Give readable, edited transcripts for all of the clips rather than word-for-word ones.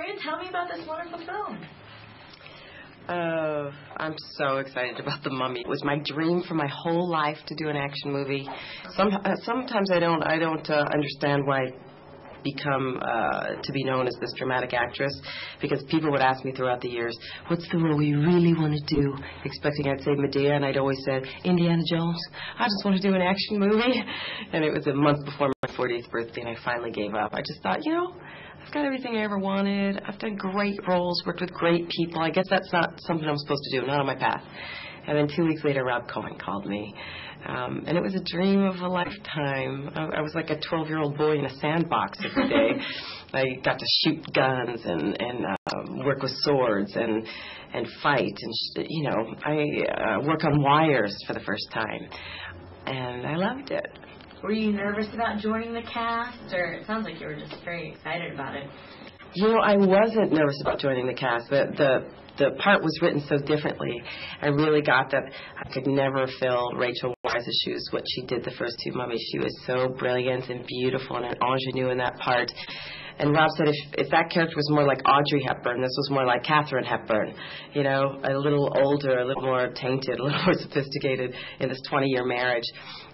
Maria, tell me about this wonderful film. I'm so excited about The Mummy. It was my dream for my whole life to do an action movie. Sometimes I don't understand why I become to be known as this dramatic actress, because people would ask me throughout the years, what's the role you really want to do? Expecting I'd say Medea, and I'd always said, Indiana Jones. I just want to do an action movie. And it was a month before my 40th birthday, and I finally gave up. I just thought, I've got everything I ever wanted. I've done great roles, worked with great people. I guess that's not something I'm supposed to do, not on my path. And then 2 weeks later, Rob Cohen called me. And it was a dream of a lifetime. I was like a 12-year-old boy in a sandbox every day. I got to shoot guns and work with swords and fight. And, I work on wires for the first time. And I loved it. Were you nervous about joining the cast, or it sounds like you were just very excited about it? I wasn't nervous about joining the cast. The part was written so differently. I really got that I could never fill Rachel Weisz's shoes, what she did the first two Mummies. She was so brilliant and beautiful and an ingenue in that part. And Rob said if that character was more like Audrey Hepburn, this was more like Katharine Hepburn, a little older, a little more tainted, a little more sophisticated in this 20-year marriage.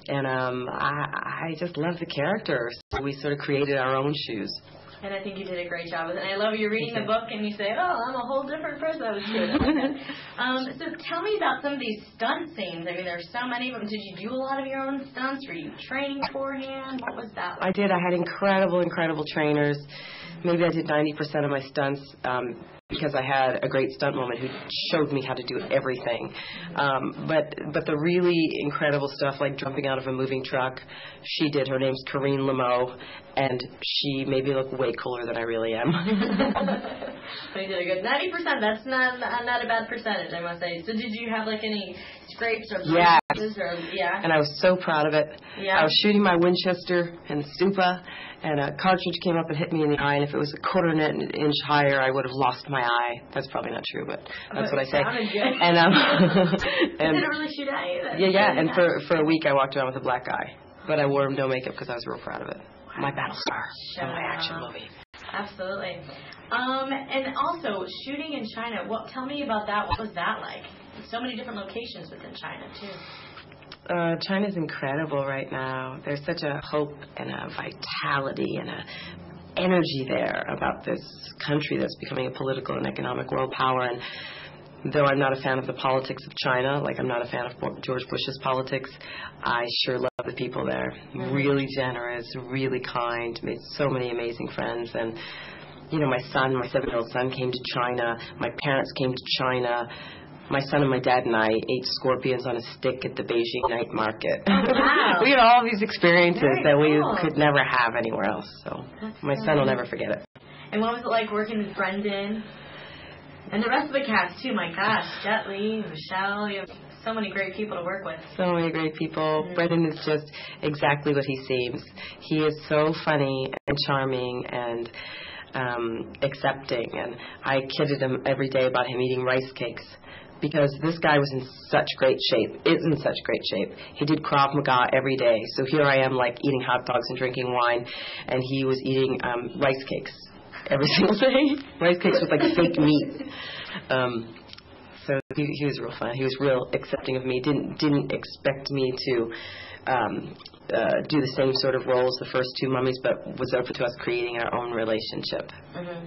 And I just love the character, so we sort of created our own shoes. And I think you did a great job with it. And I love you reading the book and you say, I'm a whole different person. That was good. So tell me about some of these stunt scenes. I mean, there's so many of them. Did you do a lot of your own stunts? Were you training beforehand? What was that like? I did. I had incredible trainers. Maybe I did 90% of my stunts because I had a great stunt woman who showed me how to do everything. But the really incredible stuff, like jumping out of a moving truck, she did. Her name's Corinne Lameau, and she made me look way cooler than I really am. You did a good 90%. That's not a bad percentage, I must say. So did you have any scrapes or bruises? Yeah. And I was so proud of it. Yeah. I was shooting my Winchester and Stupa, and a cartridge came up and hit me in the eye, and if it was a quarter inch higher, I would have lost my eye. That's probably not true, but that's what I say. Good. And it didn't really shoot at you. Yeah. And for a week, I walked around with a black eye, but I wore no makeup because I was real proud of it. My battle scar from my action movie. Absolutely. And also, shooting in China, tell me about that. What was that like? So many different locations within China, too. China's incredible right now. There's such a hope and a vitality and a energy there about this country that's becoming a political and economic world power. And though I'm not a fan of the politics of China, like I'm not a fan of George Bush's politics, I sure love the people there. Mm-hmm. Really generous, really kind, made so many amazing friends. And, my 7-year-old son came to China. My parents came to China. My son and my dad and I ate scorpions on a stick at the Beijing night market. Wow. We had all these experiences that we cool. could never have anywhere else. So my son will never forget it. And what was it like working with Brendan? And the rest of the cast, too. My gosh, Jet Li, Michelle, you have so many great people to work with. So many great people. Mm-hmm. Brendan is just exactly what he seems. He is so funny and charming and accepting. And I kidded him every day about him eating rice cakes, because this guy was in such great shape, is in such great shape. He did Krav Maga every day. So here I am, eating hot dogs and drinking wine, and he was eating rice cakes every single day. Rice cakes with, fake meat. So he was real fun. He was real accepting of me. Didn't expect me to do the same sort of roles the first two Mummies, but was open to us creating our own relationship. Mm-hmm.